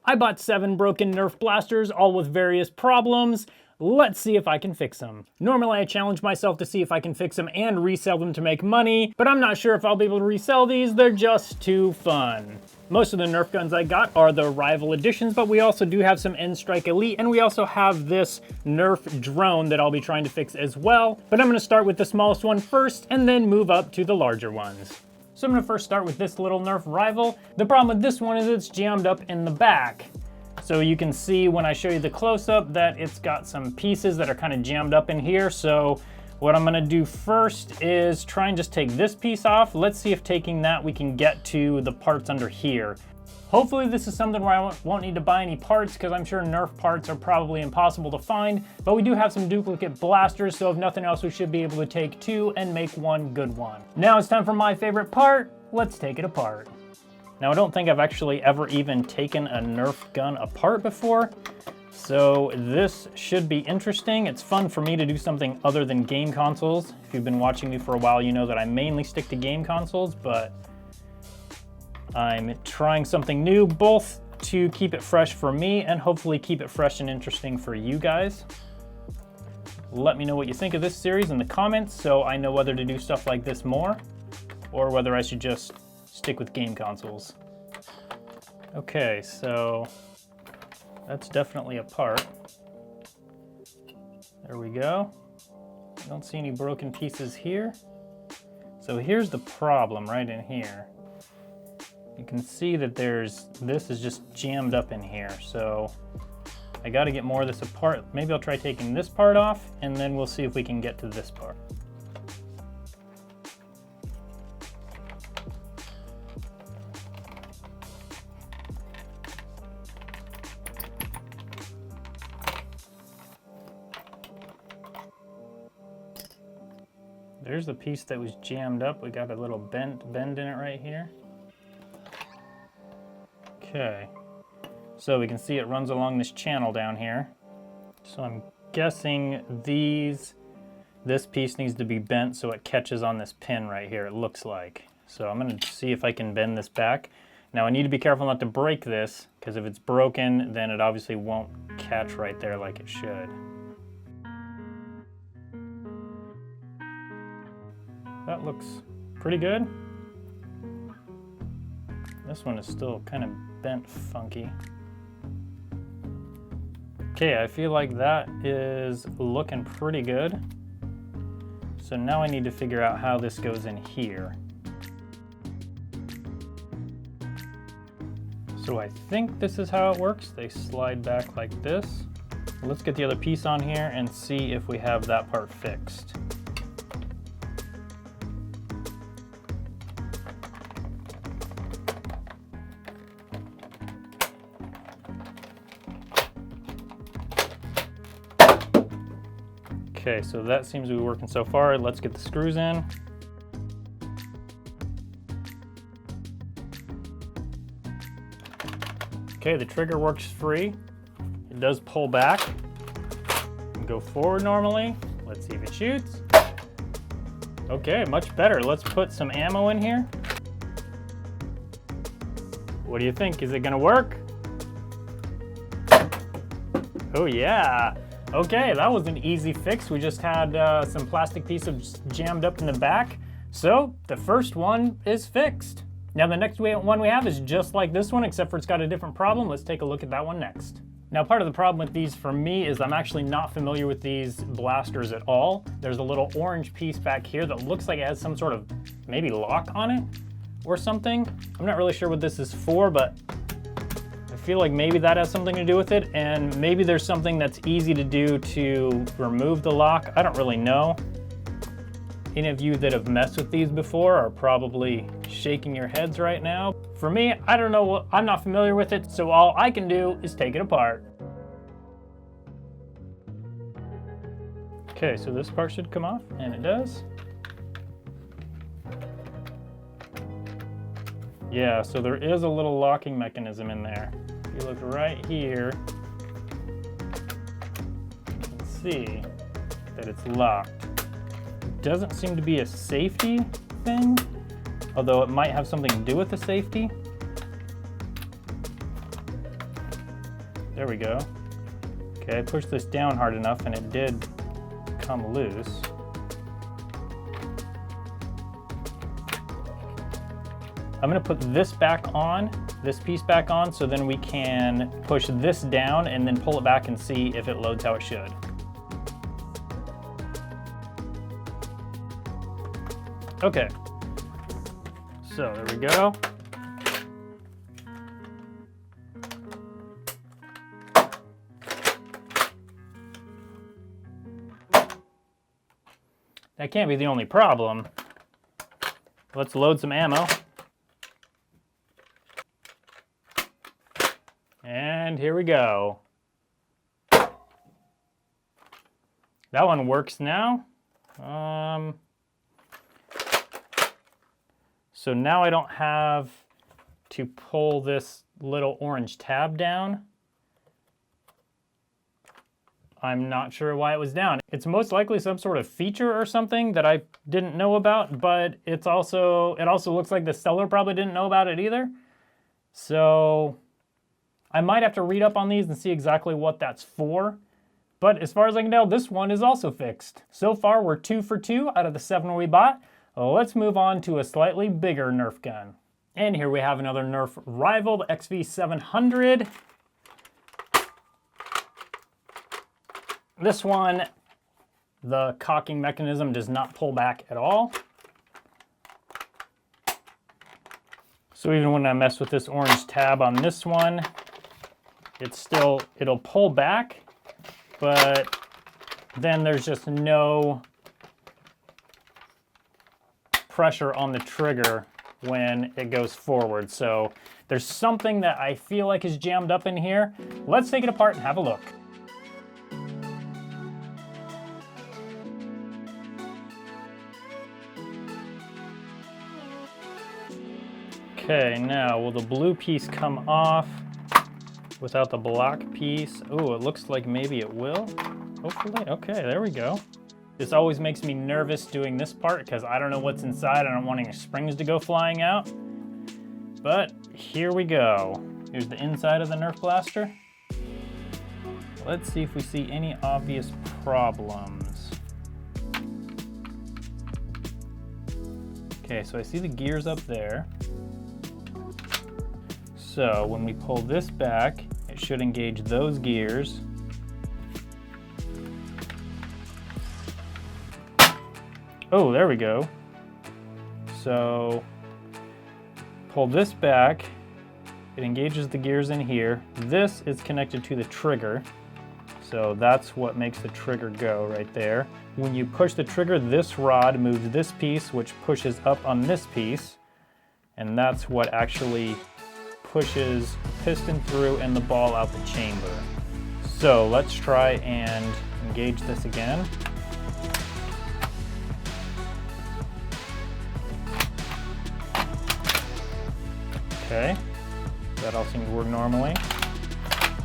I bought 7 broken Nerf blasters, all with various problems. Let's see if I can fix them. Normally I challenge myself to see if I can fix them and resell them to make money, but I'm not sure if I'll be able to resell these, they're just too fun. Most of the Nerf guns I got are the rival editions, but we also do have some N-Strike Elite, and we also have this Nerf drone that I'll be trying to fix as well. But I'm gonna start with the smallest one first, and then move up to the larger ones. So I'm gonna first start with this little Nerf rival. The problem with this one is it's jammed up in the back. So you can see when I show you the close-up that it's got some pieces that are kind of jammed up in here. So what I'm gonna do first is try and just take this piece off. Let's see if taking that we can get to the parts under here. Hopefully this is something where I won't need to buy any parts, because I'm sure Nerf parts are probably impossible to find, but we do have some duplicate blasters, so if nothing else we should be able to take 2 and make one good one. Now it's time for my favorite part. Let's take it apart. Now I don't think I've actually ever even taken a Nerf gun apart before, so this should be interesting. It's fun for me to do something other than game consoles. If you've been watching me for a while, you know that I mainly stick to game consoles, but I'm trying something new, both to keep it fresh for me and hopefully keep it fresh and interesting for you guys. Let me know what you think of this series in the comments so I know whether to do stuff like this more or whether I should just stick with game consoles. Okay, so that's definitely a part. There we go. I don't see any broken pieces here. So here's the problem right in here. You can see that this is just jammed up in here. So I gotta get more of this apart. Maybe I'll try taking this part off and then we'll see if we can get to this part. There's the piece that was jammed up. We got a little bend in it right here. Okay, so we can see it runs along this channel down here. So I'm guessing this piece needs to be bent so it catches on this pin right here, it looks like. So I'm gonna see if I can bend this back. Now I need to be careful not to break this, because if it's broken, then it obviously won't catch right there like it should. That looks pretty good. This one is still kind of bent funky. Okay, I feel like that is looking pretty good. So now I need to figure out how this goes in here. So I think this is how it works. They slide back like this. Let's get the other piece on here and see if we have that part fixed. Okay, so that seems to be working so far. Let's get the screws in. Okay, the trigger works free. It does pull back and go forward normally. Let's see if it shoots. Okay, much better. Let's put some ammo in here. What do you think? Is it gonna work? Oh yeah. Okay, that was an easy fix. We just had some plastic pieces jammed up in the back. So the first one is fixed. Now the next one we have is just like this one, except for it's got a different problem. Let's take a look at that one next. Now part of the problem with these for me is I'm actually not familiar with these blasters at all. There's a little orange piece back here that looks like it has some sort of maybe lock on it or something. I'm not really sure what this is for, but I feel like maybe that has something to do with it, and maybe there's something that's easy to do to remove the lock. I don't really know. Any of you that have messed with these before are probably shaking your heads right now. For me, I don't know, I'm not familiar with it, so all I can do is take it apart. Okay, so this part should come off, and it does. Yeah, so there is a little locking mechanism in there. If you look right here, you can see that it's locked. It doesn't seem to be a safety thing, although it might have something to do with the safety. There we go. Okay, I pushed this down hard enough and it did come loose. I'm gonna put this back on, this piece back on, so then we can push this down and then pull it back and see if it loads how it should. Okay, so there we go. That can't be the only problem. Let's load some ammo. And here we go. That one works now. So now I don't have to pull this little orange tab down. I'm not sure why it was down. It's most likely some sort of feature or something that I didn't know about, but it also looks like the seller probably didn't know about it either. So I might have to read up on these and see exactly what that's for. But as far as I can tell, this one is also fixed. So far, we're 2 for 2 out of the 7 we bought. Let's move on to a slightly bigger Nerf gun. And here we have another Nerf rival, the XV700. This one, the cocking mechanism does not pull back at all. So even when I mess with this orange tab on this one, it'll pull back, but then there's just no pressure on the trigger when it goes forward. So there's something that I feel like is jammed up in here. Let's take it apart and have a look. Okay, now will the blue piece come off without the black piece? Oh, it looks like maybe it will. Hopefully, okay, there we go. This always makes me nervous doing this part because I don't know what's inside. I don't want any springs to go flying out. But here we go. Here's the inside of the Nerf blaster. Let's see if we see any obvious problems. Okay, so I see the gears up there. So when we pull this back, it should engage those gears. Oh, there we go. So pull this back, it engages the gears in here. This is connected to the trigger. So that's what makes the trigger go right there. When you push the trigger, this rod moves this piece, which pushes up on this piece. And that's what actually pushes the piston through and the ball out the chamber. So let's try and engage this again. Okay, that all seems to work normally.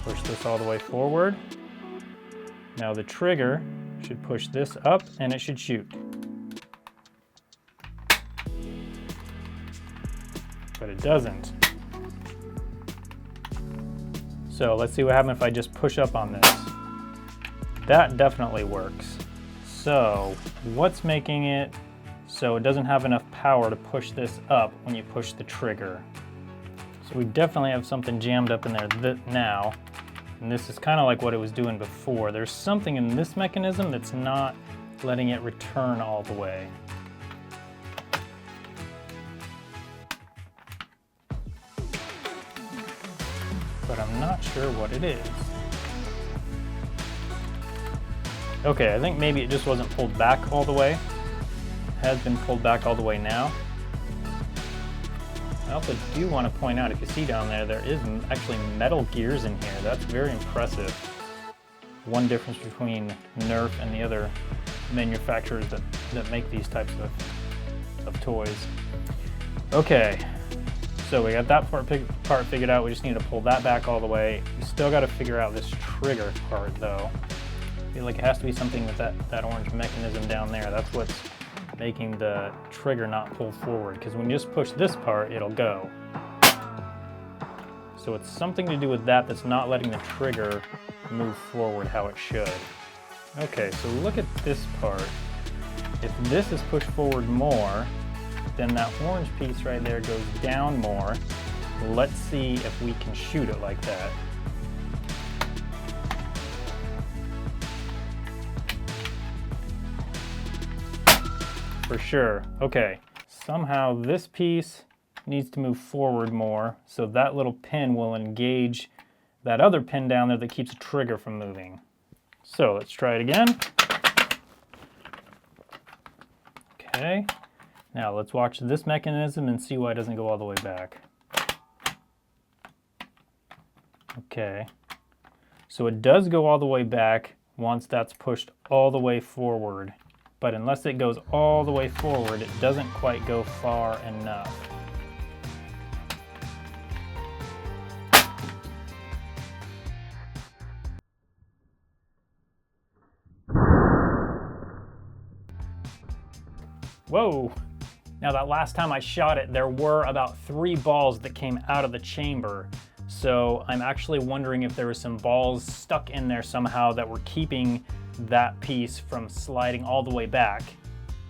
Push this all the way forward. Now the trigger should push this up and it should shoot. But it doesn't. So let's see what happens if I just push up on this. That definitely works. So what's making it so it doesn't have enough power to push this up when you push the trigger? So we definitely have something jammed up in there now. And this is kind of like what it was doing before. There's something in this mechanism that's not letting it return all the way. But I'm not sure what it is. Okay, I think maybe it just wasn't pulled back all the way. It has been pulled back all the way now. I also do want to point out, if you see down there, there is actually metal gears in here. That's very impressive. One difference between Nerf and the other manufacturers that make these types of toys. Okay. So we got that part figured out. We just need to pull that back all the way. We still got to figure out this trigger part though. I feel like it has to be something with that orange mechanism down there. That's what's making the trigger not pull forward. Because when you just push this part, it'll go. So it's something to do with that that's not letting the trigger move forward how it should. Okay, so look at this part. If this is pushed forward more, then that orange piece right there goes down more. Let's see if we can shoot it like that. For sure. Okay, somehow this piece needs to move forward more, so that little pin will engage that other pin down there that keeps the trigger from moving. So let's try it again. Okay, now let's watch this mechanism and see why it doesn't go all the way back. Okay, so it does go all the way back once that's pushed all the way forward, but unless it goes all the way forward, it doesn't quite go far enough. Whoa! Now that last time I shot it, there were about 3 balls that came out of the chamber. So I'm actually wondering if there were some balls stuck in there somehow that were keeping that piece from sliding all the way back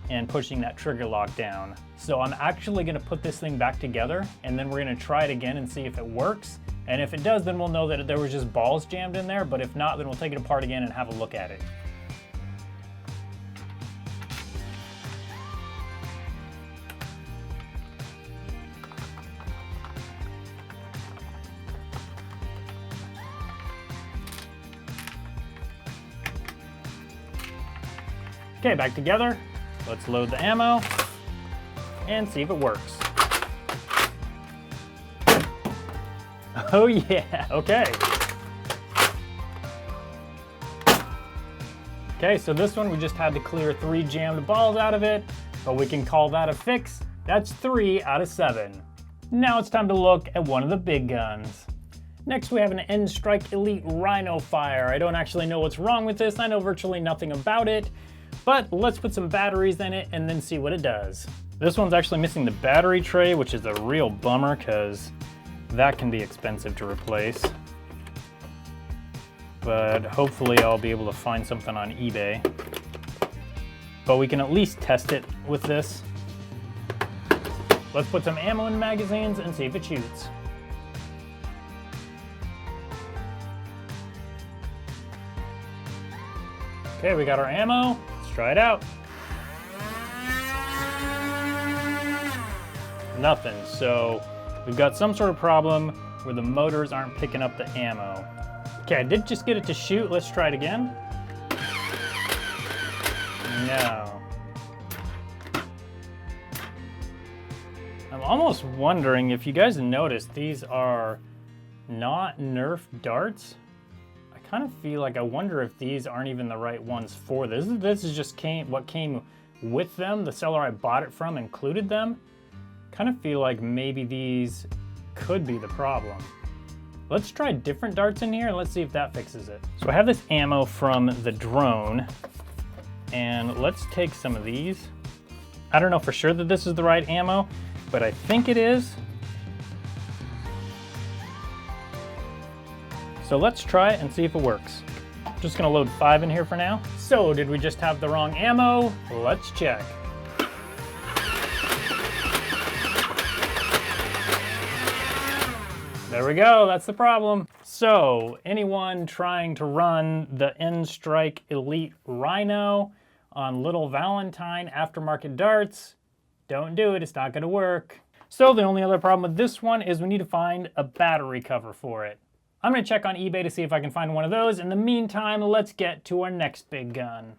and pushing that trigger lock down. So I'm actually gonna put this thing back together, and then we're gonna try it again and see if it works. And if it does, then we'll know that there was just balls jammed in there, but if not, then we'll take it apart again and have a look at it. Okay, back together. Let's load the ammo and see if it works. Oh yeah, okay. Okay, so this one we just had to clear 3 jammed balls out of it, but we can call that a fix. That's 3 out of 7. Now it's time to look at one of the big guns. Next we have an N-Strike Elite Rhino Fire. I don't actually know what's wrong with this. I know virtually nothing about it. But let's put some batteries in it and then see what it does. This one's actually missing the battery tray, which is a real bummer because that can be expensive to replace. But hopefully I'll be able to find something on eBay. But we can at least test it with this. Let's put some ammo in the magazines and see if it shoots. Okay, we got our ammo. Try it out. Nothing, so we've got some sort of problem where the motors aren't picking up the ammo. Okay, I did just get it to shoot. Let's try it again. No. I'm almost wondering if you guys noticed these are not Nerf darts. I kind of feel like I wonder if these aren't even the right ones for this. This is just what came with them. The seller I bought it from included them. Kind of feel like maybe these could be the problem. Let's try different darts in here and let's see if that fixes it. So I have this ammo from the drone, and let's take some of these. I don't know for sure that this is the right ammo, but I think it is. So let's try it and see if it works. I'm just gonna load 5 in here for now. So did we just have the wrong ammo? Let's check. There we go, that's the problem. So anyone trying to run the N-Strike Elite Rhino on Little Valentine aftermarket darts, don't do it, it's not gonna work. So the only other problem with this one is we need to find a battery cover for it. I'm gonna check on eBay to see if I can find one of those. In the meantime, let's get to our next big gun.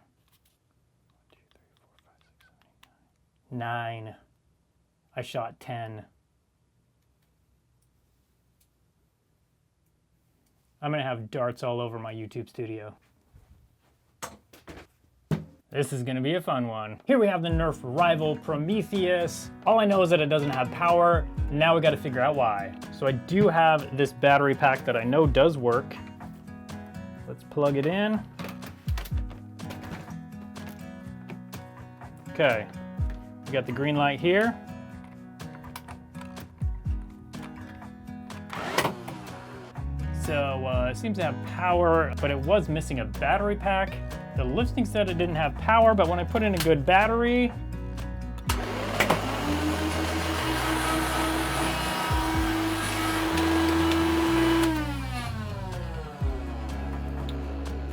9. I shot 10. I'm gonna have darts all over my YouTube studio. This is gonna be a fun one. Here we have the Nerf rival Prometheus. All I know is that it doesn't have power. Now we gotta figure out why. So I do have this battery pack that I know does work. Let's plug it in. Okay, we got the green light here. So it seems to have power, but it was missing a battery pack. The listing said it didn't have power, but when I put in a good battery,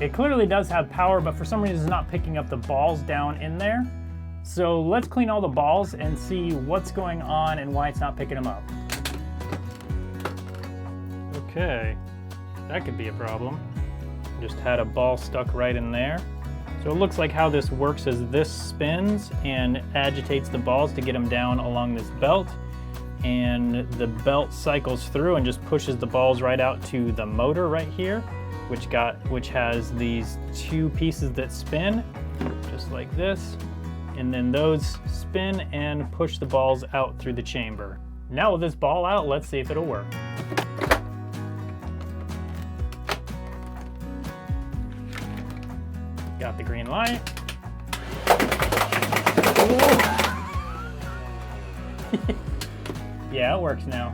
it clearly does have power, but for some reason it's not picking up the balls down in there. So let's clean all the balls and see what's going on and why it's not picking them up. Okay, that could be a problem. Just had a ball stuck right in there. So it looks like how this works is this spins and agitates the balls to get them down along this belt. And the belt cycles through and just pushes the balls right out to the motor right here, which has these two pieces that spin, just like this. And then those spin and push the balls out through the chamber. Now with this ball out, let's see if it'll work. Got the green light. Yeah, it works now.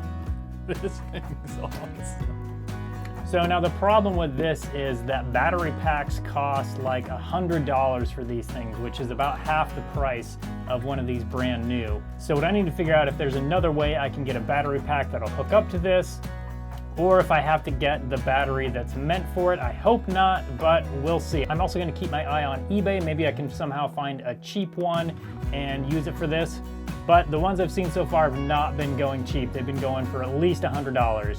This thing's awesome. So now the problem with this is that battery packs cost like $100 for these things, which is about half the price of one of these brand new. So what I need to figure out if there's another way I can get a battery pack that'll hook up to this, or if I have to get the battery that's meant for it. I hope not, but we'll see. I'm also gonna keep my eye on eBay. Maybe I can somehow find a cheap one and use it for this. But the ones I've seen so far have not been going cheap. They've been going for at least $100.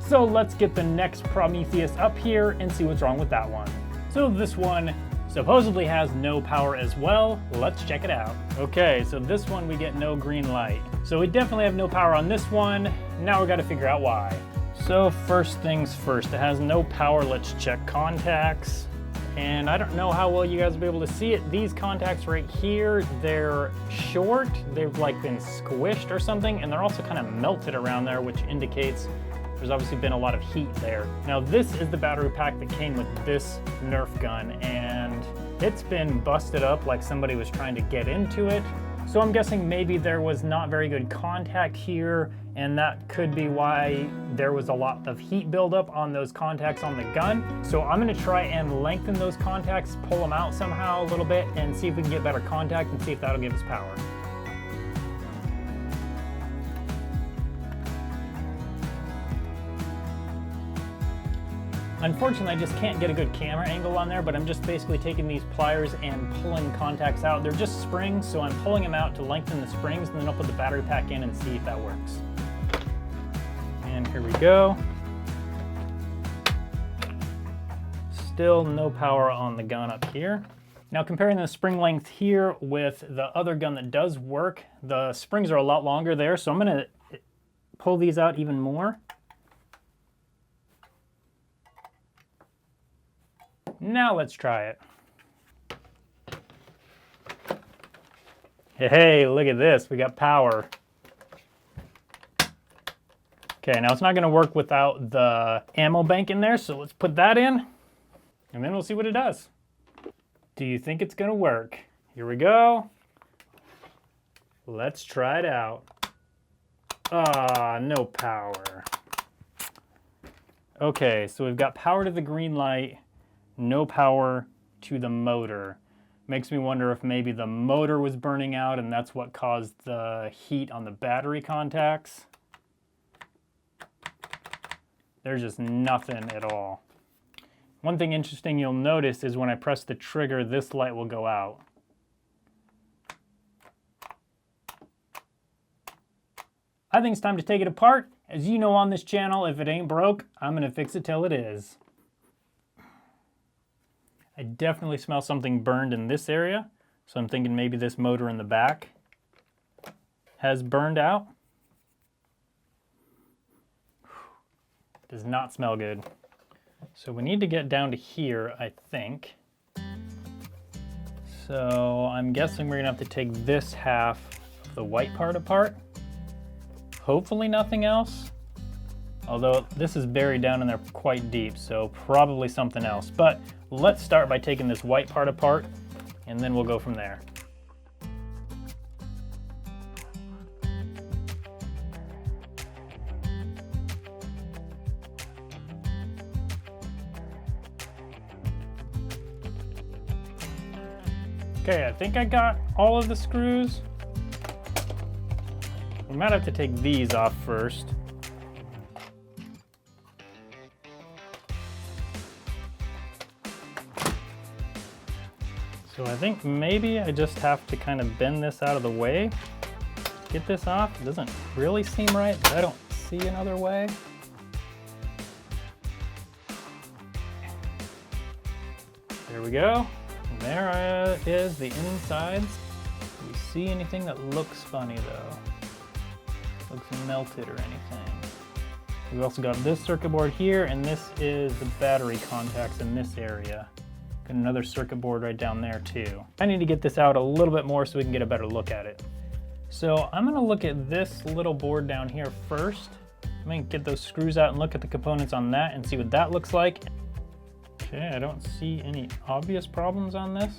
So let's get the next Prometheus up here and see what's wrong with that one. So this one supposedly has no power as well. Let's check it out. Okay, so this one we get no green light. So we definitely have no power on this one. Now we gotta figure out why. So first things first, it has no power. Let's check contacts. And I don't know how well you guys will be able to see it. These contacts right here, they're short. They've like been squished or something, and they're also kind of melted around there, which indicates there's obviously been a lot of heat there. Now this is the battery pack that came with this Nerf gun, and it's been busted up like somebody was trying to get into it. So I'm guessing maybe there was not very good contact here, and that could be why there was a lot of heat buildup on those contacts on the gun. So I'm gonna try and lengthen those contacts, pull them out somehow a little bit, and see if we can get better contact and see if that'll give us power. Unfortunately, I just can't get a good camera angle on there, but I'm just basically taking these pliers and pulling contacts out. They're just springs, so I'm pulling them out to lengthen the springs, and then I'll put the battery pack in and see if that works. And here we go. Still no power on the gun up here. Now comparing the spring length here with the other gun that does work, the springs are a lot longer there, so I'm gonna pull these out even more. Now let's try it. Hey, look at this, we got power. Okay, now it's not gonna work without the ammo bank in there, so let's put that in, and then we'll see what it does. Do you think it's gonna work? Here we go. Let's try it out. Ah, no power. Okay, so we've got power to the green light, no power to the motor. Makes me wonder if maybe the motor was burning out and that's what caused the heat on the battery contacts. There's just nothing at all. One thing interesting you'll notice is when I press the trigger, this light will go out. I think it's time to take it apart. As you know on this channel, if it ain't broke, I'm gonna fix it till it is. I definitely smell something burned in this area, so I'm thinking maybe this motor in the back has burned out. Does not smell good. So we need to get down to here, I think. So I'm guessing we're gonna have to take this half of the white part apart. Hopefully nothing else. Although this is buried down in there quite deep, so probably something else. But let's start by taking this white part apart, and then we'll go from there. Okay, I think I got all of the screws. We might have to take these off first. So I think maybe I just have to kind of bend this out of the way. Get this off. It doesn't really seem right, but I don't see another way. There we go. And there is the insides. Do we see anything that looks funny though? Looks melted or anything. We've also got this circuit board here, and this is the battery contacts in this area. Got another circuit board right down there too. I need to get this out a little bit more so we can get a better look at it. So I'm gonna look at this little board down here first. I'm gonna get those screws out and look at the components on that and see what that looks like. Okay, I don't see any obvious problems on this.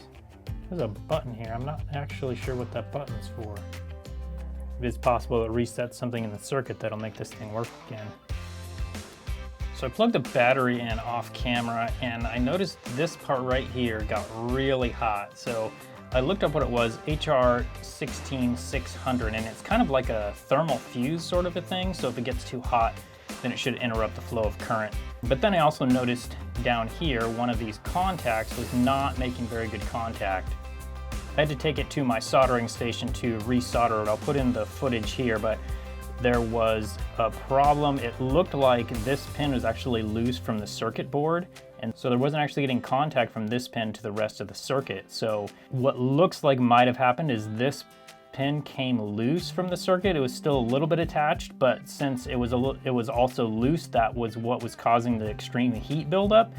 There's a button here. I'm not actually sure what that button's for. It is possible to reset something in the circuit that'll make this thing work again. So I plugged the battery in off camera, and I noticed this part right here got really hot. So I looked up what it was, HR16600, and it's kind of like a thermal fuse sort of a thing. So if it gets too hot, then it should interrupt the flow of current. But then I also noticed down here, one of these contacts was not making very good contact. I had to take it to my soldering station to resolder it. I'll put in the footage here, but there was a problem. It looked like this pin was actually loose from the circuit board, and so there wasn't actually getting contact from this pin to the rest of the circuit. So what looks like might have happened is this pin came loose from the circuit. It was still a little bit attached, but since it was also loose, that was what was causing the extreme heat buildup.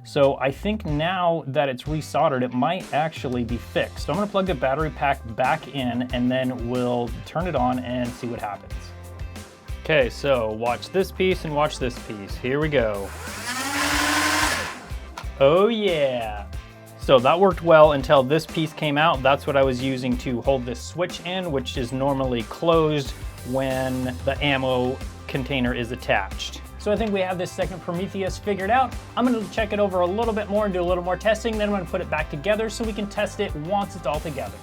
So I think now that it's resoldered, it might actually be fixed. So I'm gonna plug the battery pack back in, and then we'll turn it on and see what happens. Okay, so watch this piece and watch this piece. Here we go. Oh yeah. So that worked well until this piece came out. That's what I was using to hold this switch in, which is normally closed when the ammo container is attached. So I think we have this second Prometheus figured out. I'm gonna check it over a little bit more and do a little more testing, then I'm gonna put it back together so we can test it once it's all together.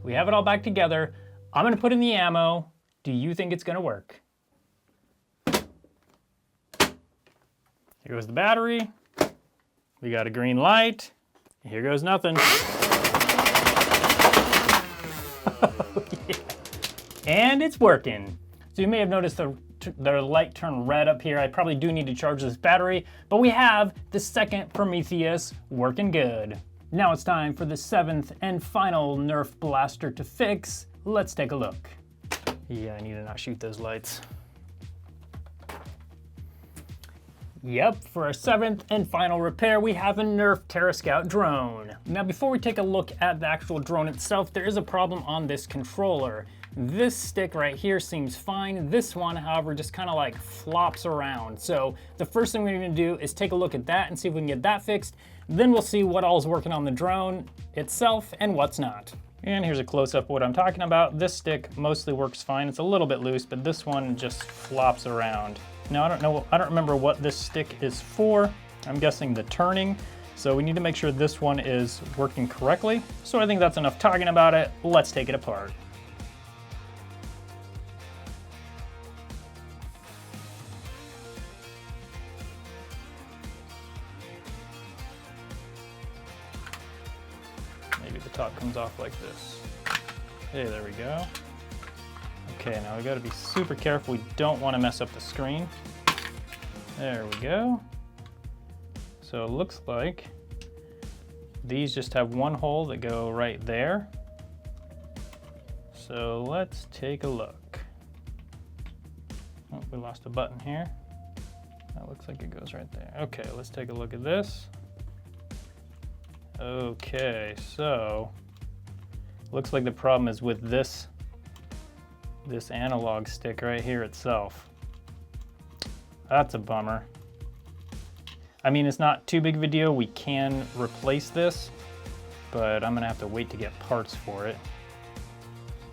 We have it all back together. I'm gonna put in the ammo. Do you think it's gonna work? Here goes the battery. We got a green light. Here goes nothing. Yeah. And it's working. So you may have noticed the light turned red up here. I probably do need to charge this battery, but we have the second Prometheus working good. Now it's time for the 7th and final Nerf blaster to fix. Let's take a look. Yeah, I need to not shoot those lights. Yep, for our 7th and final repair, we have a Nerf Terra Scout drone. Now before we take a look at the actual drone itself, there is a problem on this controller. This stick right here seems fine. This one, however, just kind of like flops around. So the first thing we're gonna do is take a look at that and see if we can get that fixed. Then we'll see what all is working on the drone itself and what's not. And here's a close-up of what I'm talking about. This stick mostly works fine. It's a little bit loose, but this one just flops around. Now, I don't remember what this stick is for. I'm guessing the turning. So we need to make sure this one is working correctly. So I think that's enough talking about it. Let's take it apart. Maybe the top comes off like this. Hey, there we go. Okay, now we gotta be super careful. We don't wanna mess up the screen. There we go. So it looks like these just have one hole that go right there. So let's take a look. Oh, we lost a button here. That looks like it goes right there. Okay, let's take a look at this. Okay, so looks like the problem is with this analog stick right here itself. That's a bummer. I mean, it's not too big of a deal. We can replace this, but I'm gonna have to wait to get parts for it.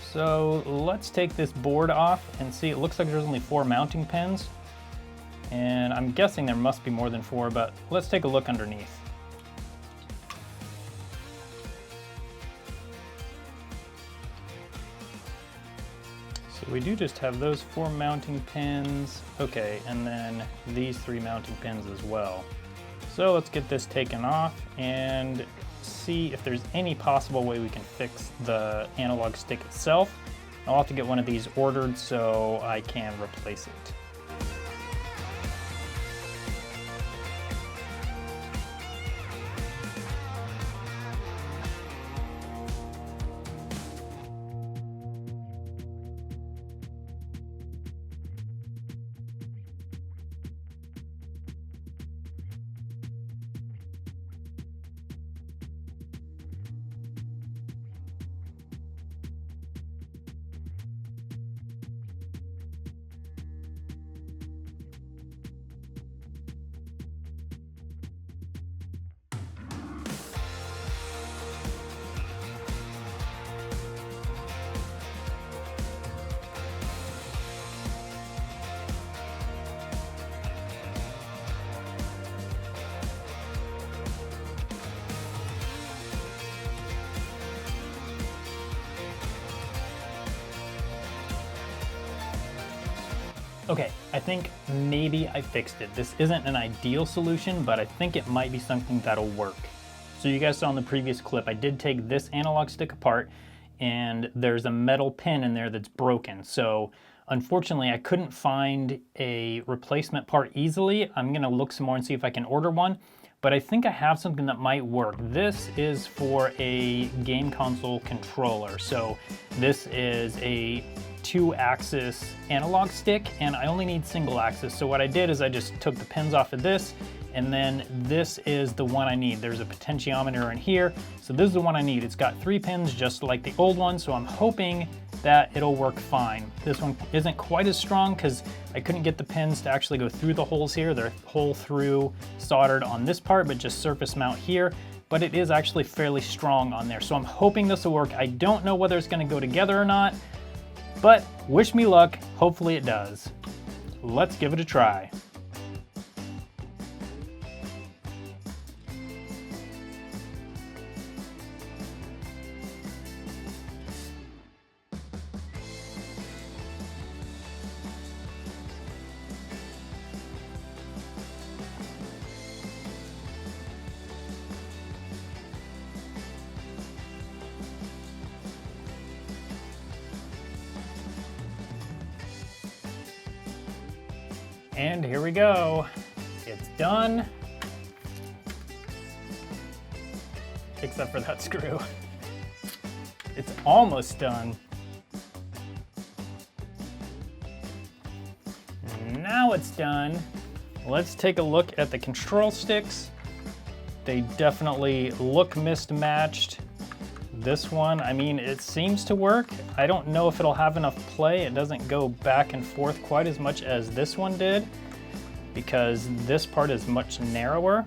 So let's take this board off and see. It looks like there's only 4 mounting pins, and I'm guessing there must be more than 4, but let's take a look underneath. So we do just have those 4 mounting pins. Okay, and then these 3 mounting pins as well. So let's get this taken off and see if there's any possible way we can fix the analog stick itself. I'll have to get one of these ordered so I can replace it. Okay, I think maybe I fixed it. This isn't an ideal solution, but I think it might be something that'll work. So you guys saw in the previous clip, I did take this analog stick apart and there's a metal pin in there that's broken. So unfortunately, I couldn't find a replacement part easily. I'm gonna look some more and see if I can order one, but I think I have something that might work. This is for a game console controller. So this is a 2-axis analog stick, and I only need single axis. So what I did is I just took the pins off of this, and then this is the one I need. There's a potentiometer in here, so this is the one I need. It's got 3 pins just like the old one, so I'm hoping that it'll work fine. This one isn't quite as strong because I couldn't get the pins to actually go through the holes here. They're hole through soldered on this part, but just surface mount here. But it is actually fairly strong on there, so I'm hoping this will work. I don't know whether it's gonna go together or not, but wish me luck, hopefully it does. Let's give it a try. And here we go. It's done. Except for that screw. It's almost done. Now it's done. Let's take a look at the control sticks. They definitely look mismatched. This one, I mean, it seems to work. I don't know if it'll have enough play. It doesn't go back and forth quite as much as this one did because this part is much narrower,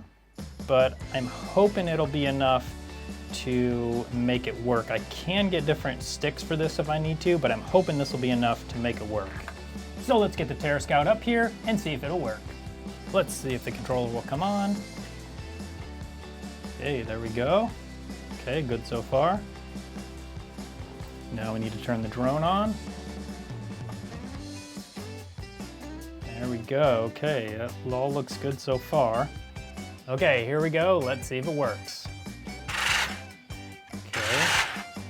but I'm hoping it'll be enough to make it work. I can get different sticks for this if I need to, but I'm hoping this will be enough to make it work. So let's get the Terra Scout up here and see if it'll work. Let's see if the controller will come on. Okay, there we go. Okay, good so far. Now we need to turn the drone on. There we go. Okay, that all looks good so far. Okay, here we go. Let's see if it works. Okay,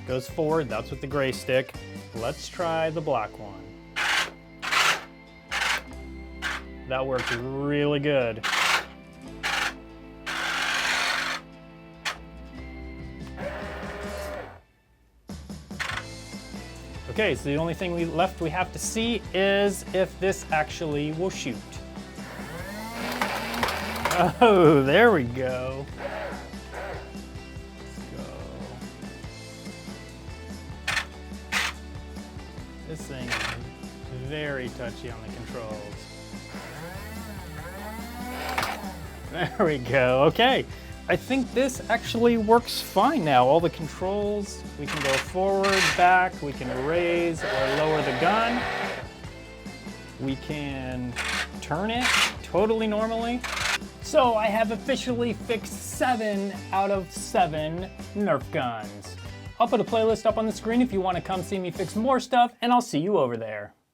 goes forward. That's with the gray stick. Let's try the black one. That worked really good. Okay, so the only thing we have to see is if this actually will shoot. Oh, there we go. This thing is very touchy on the controls. There we go, okay. I think this actually works fine now. All the controls, we can go forward, back, we can raise or lower the gun. We can turn it totally normally. So I have officially fixed 7 out of 7 Nerf guns. I'll put a playlist up on the screen if you want to come see me fix more stuff, and I'll see you over there.